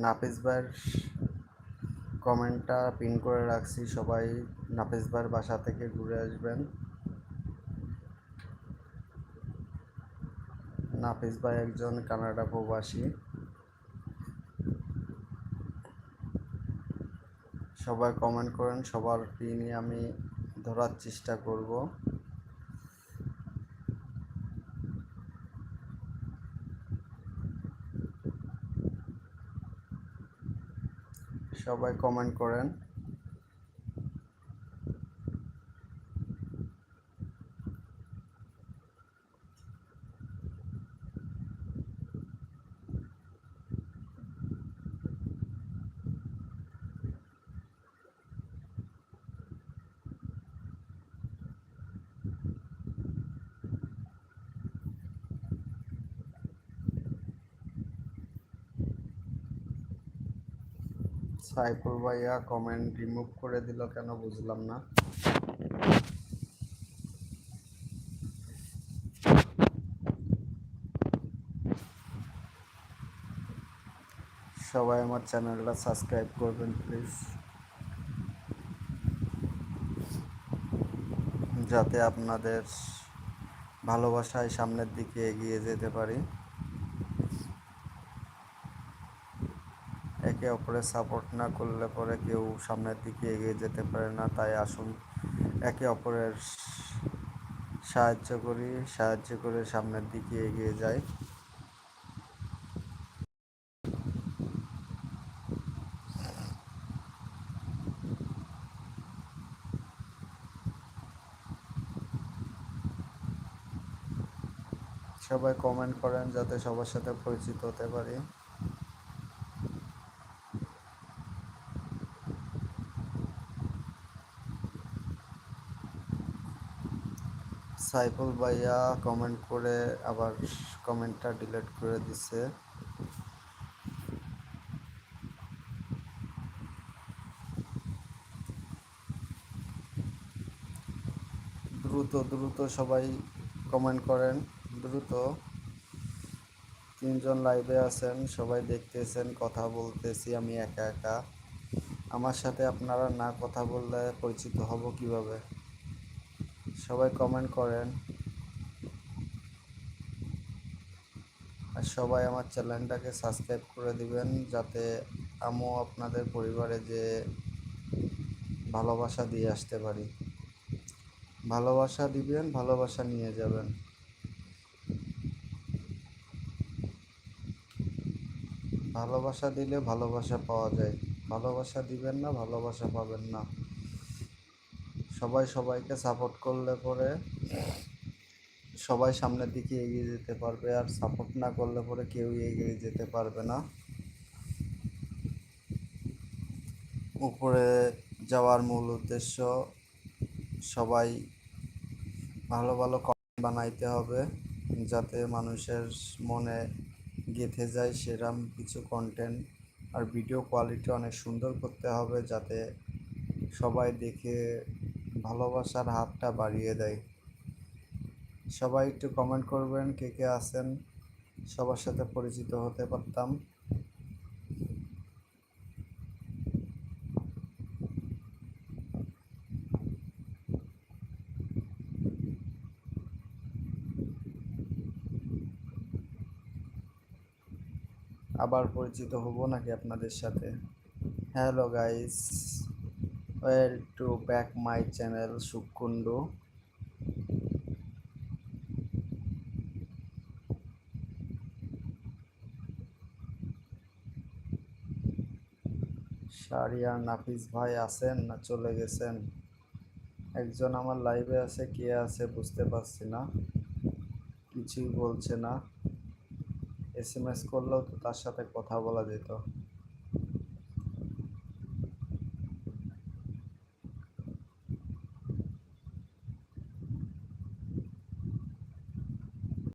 নাফিস ভাইয়ের কমেন্টটা পিন করে রাখছি, সবাই নাফিস ভাইয়ের বাসা থেকে ঘুরে আসবেন। নাফিস ভাই একজন কানাডা প্রবাসী। সবাই কমেন্ট করেন, সবার পিনই আমি ধরার চেষ্টা করব। সবাই কমেন্ট করেন। সাইফুল ভাইয়া কমেন্ট রিমুভ করে দিল কেন বুঝলাম না। সবাই আমার চ্যানেলটা সাবস্ক্রাইব করবেন প্লিজ, যাতে আপনাদের ভালোবাসায় সামনের দিকে এগিয়ে যেতে পারি। একে অপরের সাপোর্ট না করলে পরে কেউ সামনের দিকে এগিয়ে যেতে পারে না। তাই আসুন একে অপরের সাহায্য করে সামনের দিকে এগিয়ে যাই। সবাই কমেন্ট করেন যাতে সবার সাথে পরিচিত হতে পারি। সাইফুল ভাইয়া কমেন্ট করে আবার কমেন্টটা ডিলিট করে দিছে। দ্রুত সবাই কমেন্ট করেন, দ্রুত। 3জন লাইভে আছেন, সবাই দেখতেছেন, কথা বলতেছি আমি একা একা। আমার সাথে আপনারা না কথা বললে পরিচিত হব কিভাবে? সবাই কমেন্ট করেন। আর সবাই আমার চ্যানেলটাকে সাবস্ক্রাইব করে দিবেন, যাতে আমিও আপনাদের পরিবারে যে ভালোবাসা দিয়ে আসতে পারি। ভালোবাসা দিবেন, ভালোবাসা নিয়ে যাবেন। ভালোবাসা দিলে ভালোবাসা পাওয়া যায়, ভালোবাসা দিবেন না ভালোবাসা পাবেন না। সবাই সবাইকে সাপোর্ট করলে পরে সবাই সামনের দিকে এগিয়ে যেতে পারবে, আর সাপোর্ট না করলে পরে কেউই এগিয়ে যেতে পারবে না। উপরে যাওয়ার মূল উদ্দেশ্য সবাই ভালো ভালো কন্টেন্ট বানাইতে হবে, যাতে মানুষের মনে গেঁথে যায় সেরকম কিছু কন্টেন্ট। আর ভিডিও কোয়ালিটি অনেক সুন্দর করতে হবে, যাতে সবাই দেখে ভালোবাসার হাতটা বাড়িয়ে দেয়। সবাই একটু কমেন্ট করবেন কে কে আছেন, সবার সাথে পরিচিত হতে পারতাম। আবার পরিচিত হব নাকি আপনাদের সাথে? Hello guys, well to back my channel সুকুন্ডু। শাহরিয়ার নাফিস ভাই আছেন না চলে গেছেন? একজন আমার লাইভে আছে, কে আছে বুঝতে পারছি না, কিছুই বলছে না। SMS করলেও তো তার সাথে কথা বলা যেত।